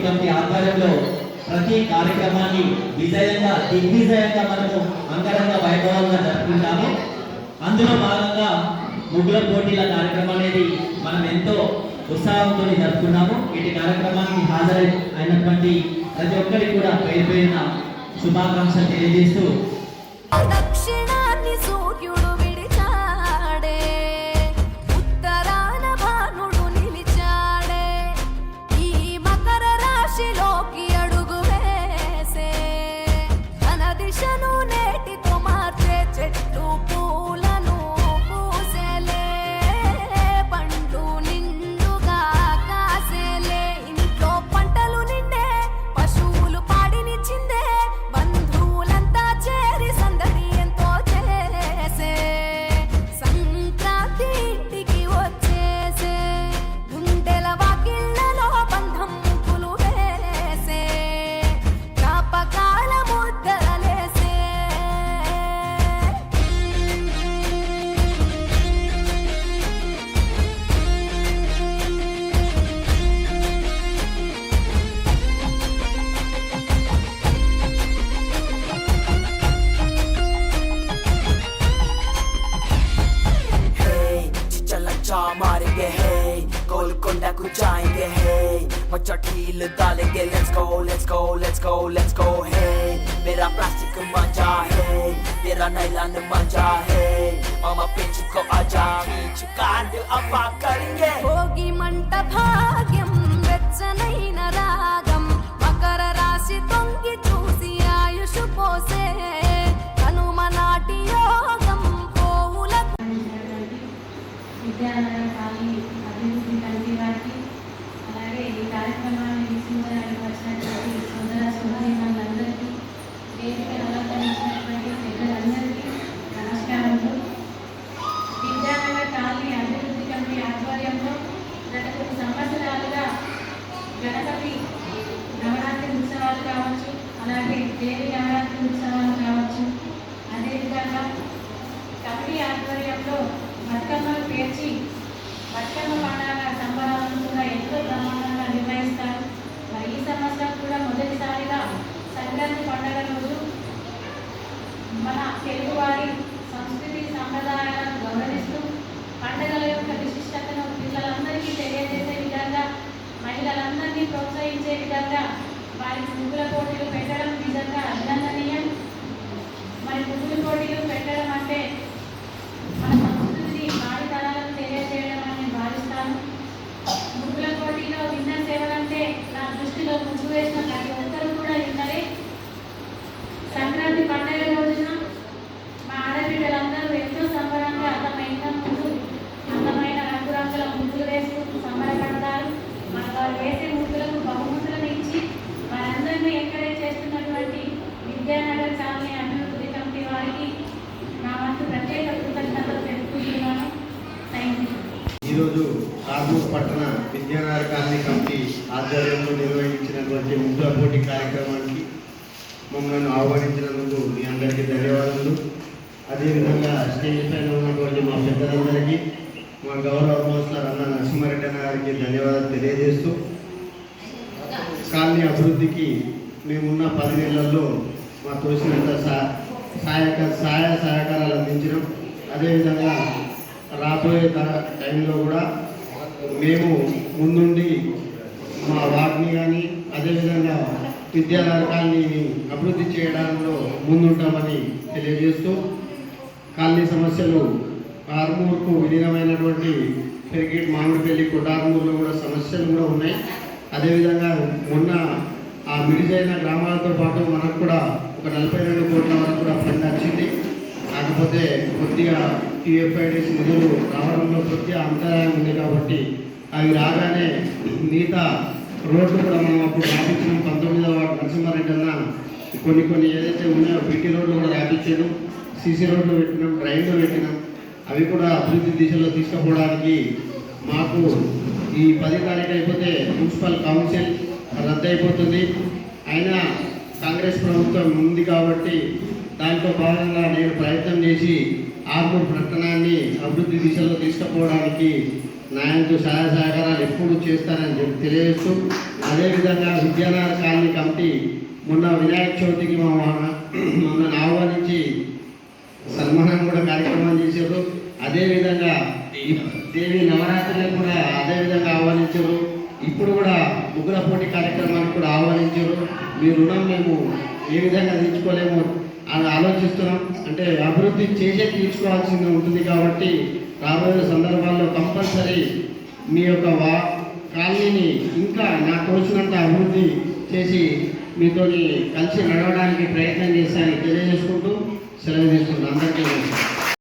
పోటీ కమిటీ ఆధ్వర్యంలో ప్రతి కార్యక్రమాన్ని దిగ్విజయంగా మనము అంగరంగ వైభవంగా జరుపుకుంటాము. అందులో భాగంగా ముగ్గుల పోటీల కార్యక్రమం అనేది మనం ఎంతో ఉత్సాహంతో జరుపుకున్నాము. ఇటు కార్యక్రమానికి హాజరైనటువంటి ప్రతి ఒక్కరికి కూడా పేరు పేరున శుభాకాంక్షలు తెలియజేస్తూ मारेंगे है गोलकोंडा को जाएंगे है मचा ढील डालेंगे let's go let's go let's go let's go है मेरा प्लास्टिक मजा है तेरा नायलॉन मजा है मामा पिंच को आजा खींच कांड अब करेंगे होगी मंट भाग्यम వెచ్చనైన రాగం మకర రాశి తొంగి చూసి ఆయుష్ పోసే హనుమనాటి యోగం పోవుల విద్యానగర్ కాలనీ అభివృద్ధి కమిటీ వారికి అలాగే ఈ కార్యక్రమాన్ని విశ్వడానికి వచ్చినటువంటి సోదర సోదరీమణులందరికీ వేదికను అలంకరించినటువంటి పెద్దలందరికీ నమస్కారములు. విద్యానగర్ కాలనీ అభివృద్ధి కమిటీ ఆధ్వర్యంలో గత కొన్ని సంవత్సరాలుగా గణపతి నవరాత్రి ఉత్సవాలు కావచ్చు, అలాగే దేవి నవరాత్రి ఉత్సవాలు కావచ్చు, అదేవిధంగా కమిటీ ఆధ్వర్యంలో బతుకమ్మలు పేర్చి బతుకమ్మ పండుగ సంబరాలను కూడా ఎంతో బ్రహ్మాండంగా నిర్వహిస్తారు. మరి ఈ సంవత్సరం కూడా మొదటిసారిగా సంక్రాంతి పండుగ రోజు మన తెలుగువారి సంస్కృతి సంప్రదాయాలను గౌరవిస్తూ పండుగల యొక్క విశిష్టతను పిల్లలందరికీ తెలియజేసే విధంగా, మహిళలందరినీ ప్రోత్సహించే విధంగా వారికి ముగ్గుల పోటీలు పెట్టడం నిజంగా అభినందనీయం. మరి ముగ్గుల పోటీలు పెట్టడం అంటే మన సంస్కృతిని భారీ తరాలకు తెలియజేయడం అని నేను భావిస్తాను. ముగ్గుల పోటీలో విన్నర్స్ ఎవరంటే నా దృష్టిలో ముగ్గు వేసిన ప్రతి ఒక్కరు కూడా విన్నరే. సంక్రాంతి పండుగ రోజున మా ఆడబిడ్డలందరూ ఎంతో సంబరంగా అందమైన రంగురంగుల ముగ్గులు వేస్తూ సంబరపడతారు. మన వారు వేసే ముగ్గులకు బహుమతులను ఇచ్చి వారందరినీ ఎంకరేజ్ చేస్తున్నటువంటి విద్యానగర్ కాలనీ అభివృద్ధి కమిటీ వారికి నా వంతు ప్రత్యేక కృతజ్ఞతలు తెలుపుతున్నాను. Thank you. ఈరోజు ఆర్మూర్ పట్టణ విద్యానగర్ కాలనీ కమిటీ ఆధ్వర్యంలో నిర్వహించినటువంటి ముగ్గుల పోటీ కార్యక్రమానికి మమ్మల్ని ఆహ్వానించినందుకు మీ అందరికీ ధన్యవాదాలు. అదేవిధంగా స్టేజ్ పైన ఉన్నటువంటి మా పెద్దలందరికీ, మా గౌరవ కౌన్సిలర్ అన్న నరసింహారెడ్డి అన్న గారికి ధన్యవాదాలు తెలియజేస్తూ, కాలనీ అభివృద్ధికి మేమున్న 10 నెలల్లో మా తోసినంత సహాయ సహకారాలు అందించడం, అదేవిధంగా రాబోయే టైంలో కూడా మేము ముందుండి మా వార్డుని కానీ అదేవిధంగా విద్యానగర్ కాలనీని అభివృద్ధి చేయడంలో ముందుంటామని తెలియజేస్తూ, కాలనీ సమస్యలు ఆర్మూర్కు విలీనమైనటువంటి పెరిగేట్ మామిడిపల్లి కొట్టార్మూర్లో కూడా సమస్యలు కూడా ఉన్నాయి. అదేవిధంగా మొన్న ఆ మిడిజైన గ్రామాలతో పాటు మనకు కూడా ఒక 42 కోట్ల వరకు కూడా ఫండ్ వచ్చింది. కాకపోతే కొద్దిగా టీఎఫ్ఐడిసి నిధులు రావడంలో కొద్దిగా అంతరాయం ఉంది కాబట్టి అవి రాగానే మిగతా రోడ్లు కూడా మనం అప్పుడు రాపించినాం. 19వ వార్డు నరసింహారెడ్డి అన్న కొన్ని ఏదైతే ఉన్నాయో బీటీ రోడ్లు కూడా రాపించాడు, సీసీ రోడ్లు పెట్టినాం, డ్రైన్లు పెట్టినాం. అవి కూడా అభివృద్ధి దిశలో తీసుకుపోవడానికి మాకు ఈ 10 తారీఖు అయిపోతే మున్సిపల్ కౌన్సిల్ రద్దు అయిపోతుంది. అయినా కాంగ్రెస్ ప్రభుత్వం ఉంది కాబట్టి దాంట్లో భాగంగా నేను ప్రయత్నం చేసి ఆర్మూర్ పట్టణాన్ని అభివృద్ధి దిశలో తీసుకుపోవడానికి నాయంతో సహాయ సహకారాలు ఎప్పుడు చేస్తానని తెలియజేస్తూ అదేవిధంగా విద్యానగర్ కాలనీ కమిటీ మొన్న వినాయక చవితికి మమ్మల్ని ఆహ్వానించి సన్మానం కూడా కార్యక్రమం చేశారు. అదేవిధంగా దేవి నవరాత్రులకు కూడా అదేవిధంగా ఆహ్వానించారు. ఇప్పుడు కూడా ముగ్గుల పోటీ కార్యక్రమానికి కూడా ఆహ్వానించారు. మీ రుణం మేము ఏ విధంగా తీర్చుకోలేము అని ఆలోచిస్తున్నాం. అంటే అభివృద్ధి చేసే తీర్చుకోవాల్సింది ఉంటుంది కాబట్టి రాబోయే సందర్భాల్లో కంపల్సరీ మీ యొక్క కాలనీని ఇంకా నాకు తోచినంత అభివృద్ధి చేసి మీతో కలిసి నడవడానికి ప్రయత్నం చేస్తానని తెలియజేసుకుంటూ సెలవు తీసుకుంటాను. అందరికీ